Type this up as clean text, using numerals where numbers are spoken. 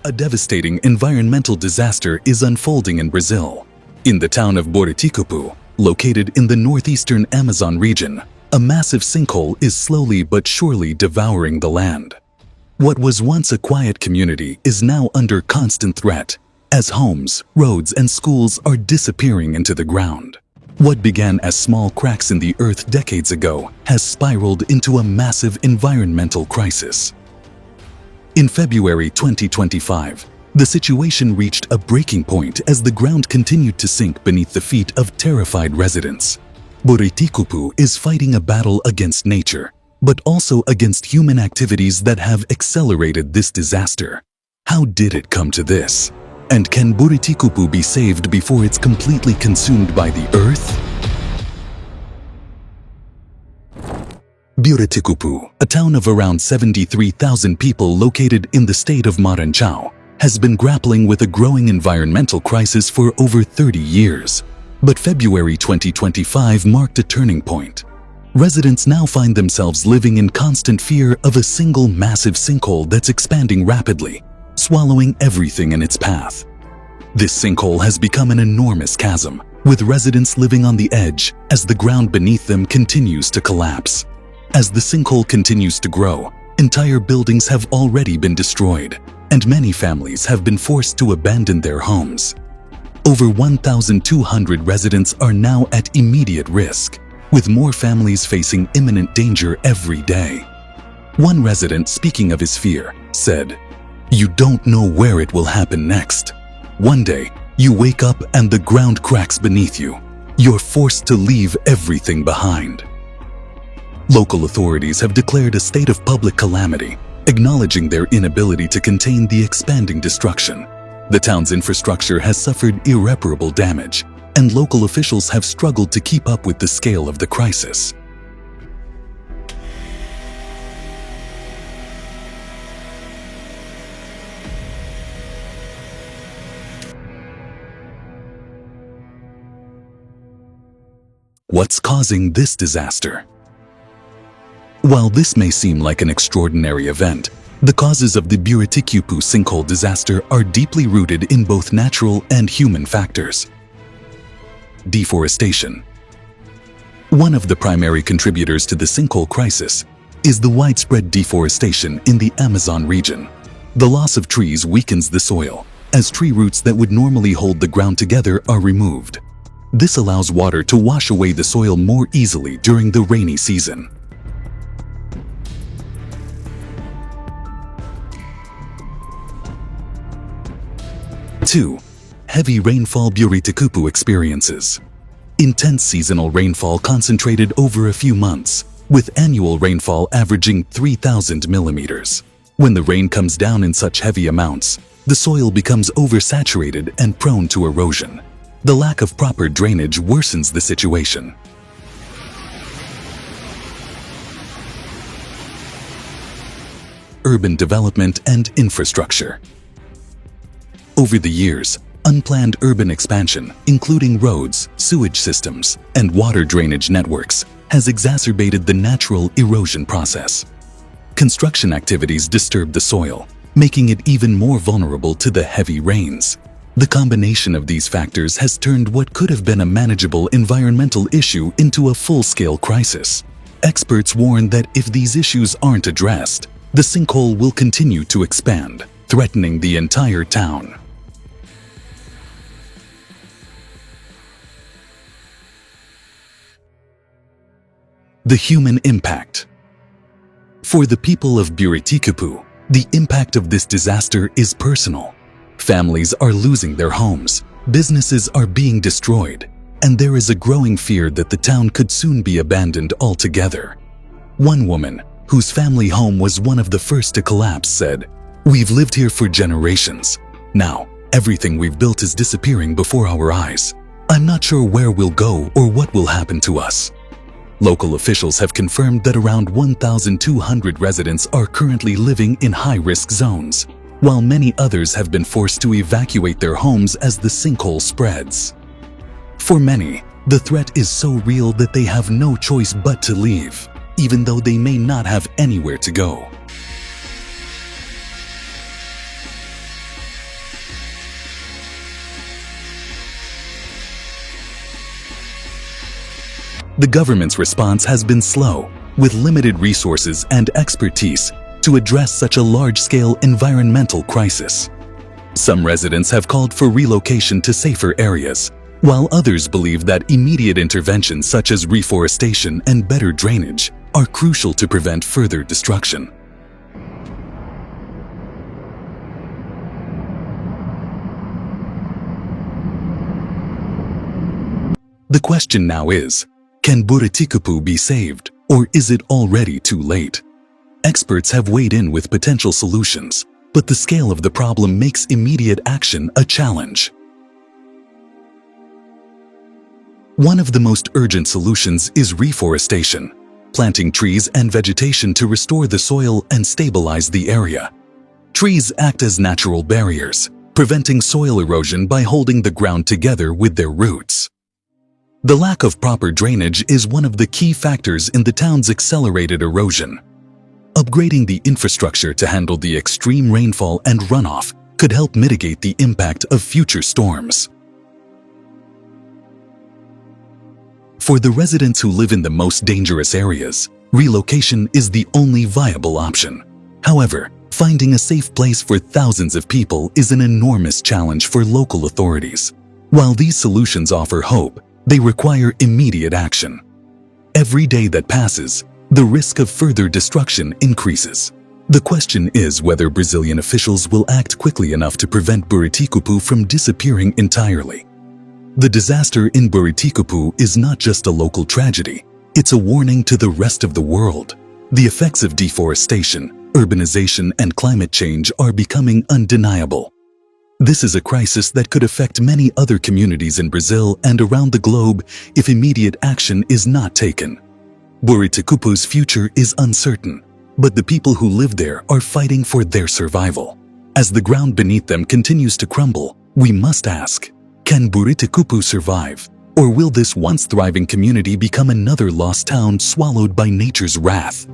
A devastating environmental disaster is unfolding in Brazil. In the town of Buriticupu, located in the northeastern Amazon region, a massive sinkhole is slowly but surely devouring the land. What was once a quiet community is now under constant threat, as homes, roads, and schools are disappearing into the ground. What began as small cracks in the earth decades ago has spiraled into a massive environmental crisis. In February 2025, the situation reached a breaking point as the ground continued to sink beneath the feet of terrified residents. Buriticupu is fighting a battle against nature, but also against human activities that have accelerated this disaster. How did it come to this? And can Buriticupu be saved before it's completely consumed by the earth? Buriticupu, a town of around 73,000 people located in the state of Maranhão, has been grappling with a growing environmental crisis for over 30 years. But February 2025 marked a turning point. Residents now find themselves living in constant fear of a single massive sinkhole that's expanding rapidly, swallowing everything in its path. This sinkhole has become an enormous chasm, with residents living on the edge as the ground beneath them continues to collapse. As the sinkhole continues to grow, entire buildings have already been destroyed, and many families have been forced to abandon their homes. Over 1,200 residents are now at immediate risk, with more families facing imminent danger every day. One resident, speaking of his fear, said, "You don't know where it will happen next. One day, you wake up and the ground cracks beneath you. You're forced to leave everything behind." Local authorities have declared a state of public calamity, acknowledging their inability to contain the expanding destruction. The town's infrastructure has suffered irreparable damage, and local officials have struggled to keep up with the scale of the crisis. What's causing this disaster? While this may seem like an extraordinary event, the causes of the Buriticupu sinkhole disaster are deeply rooted in both natural and human factors. Deforestation. One of the primary contributors to the sinkhole crisis is the widespread deforestation in the Amazon region. The loss of trees weakens the soil, as tree roots that would normally hold the ground together are removed. This allows water to wash away the soil more easily during the rainy season. 2. Heavy rainfall Buriticupu experiences. Intense seasonal rainfall concentrated over a few months, with annual rainfall averaging 3,000 millimeters. When the rain comes down in such heavy amounts, the soil becomes oversaturated and prone to erosion. The lack of proper drainage worsens the situation. Urban development and infrastructure. Over the years, unplanned urban expansion, including roads, sewage systems, and water drainage networks, has exacerbated the natural erosion process. Construction activities disturb the soil, making it even more vulnerable to the heavy rains. The combination of these factors has turned what could have been a manageable environmental issue into a full-scale crisis. Experts warn that if these issues aren't addressed, the sinkhole will continue to expand, threatening the entire town. The human impact. For the people of Buriticupu, the impact of this disaster is personal. Families are losing their homes, businesses are being destroyed, and there is a growing fear that the town could soon be abandoned altogether. One woman, whose family home was one of the first to collapse, said, "We've lived here for generations. Now, everything we've built is disappearing before our eyes. I'm not sure where we'll go or what will happen to us." Local officials have confirmed that around 1,200 residents are currently living in high-risk zones, while many others have been forced to evacuate their homes as the sinkhole spreads. For many, the threat is so real that they have no choice but to leave, even though they may not have anywhere to go. The government's response has been slow, with limited resources and expertise to address such a large-scale environmental crisis. Some residents have called for relocation to safer areas, while others believe that immediate interventions such as reforestation and better drainage are crucial to prevent further destruction. The question now is, can Buriticupu be saved, or is it already too late? Experts have weighed in with potential solutions, but the scale of the problem makes immediate action a challenge. One of the most urgent solutions is reforestation, planting trees and vegetation to restore the soil and stabilize the area. Trees act as natural barriers, preventing soil erosion by holding the ground together with their roots. The lack of proper drainage is one of the key factors in the town's accelerated erosion. Upgrading the infrastructure to handle the extreme rainfall and runoff could help mitigate the impact of future storms. For the residents who live in the most dangerous areas, relocation is the only viable option. However, finding a safe place for thousands of people is an enormous challenge for local authorities. While these solutions offer hope, they require immediate action. Every day that passes, the risk of further destruction increases. The question is whether Brazilian officials will act quickly enough to prevent Buriticupu from disappearing entirely. The disaster in Buriticupu is not just a local tragedy, it's a warning to the rest of the world. The effects of deforestation, urbanization, and climate change are becoming undeniable. This is a crisis that could affect many other communities in Brazil and around the globe if immediate action is not taken. Buriticupu's future is uncertain, but the people who live there are fighting for their survival. As the ground beneath them continues to crumble, we must ask, can Buriticupu survive? Or will this once thriving community become another lost town swallowed by nature's wrath?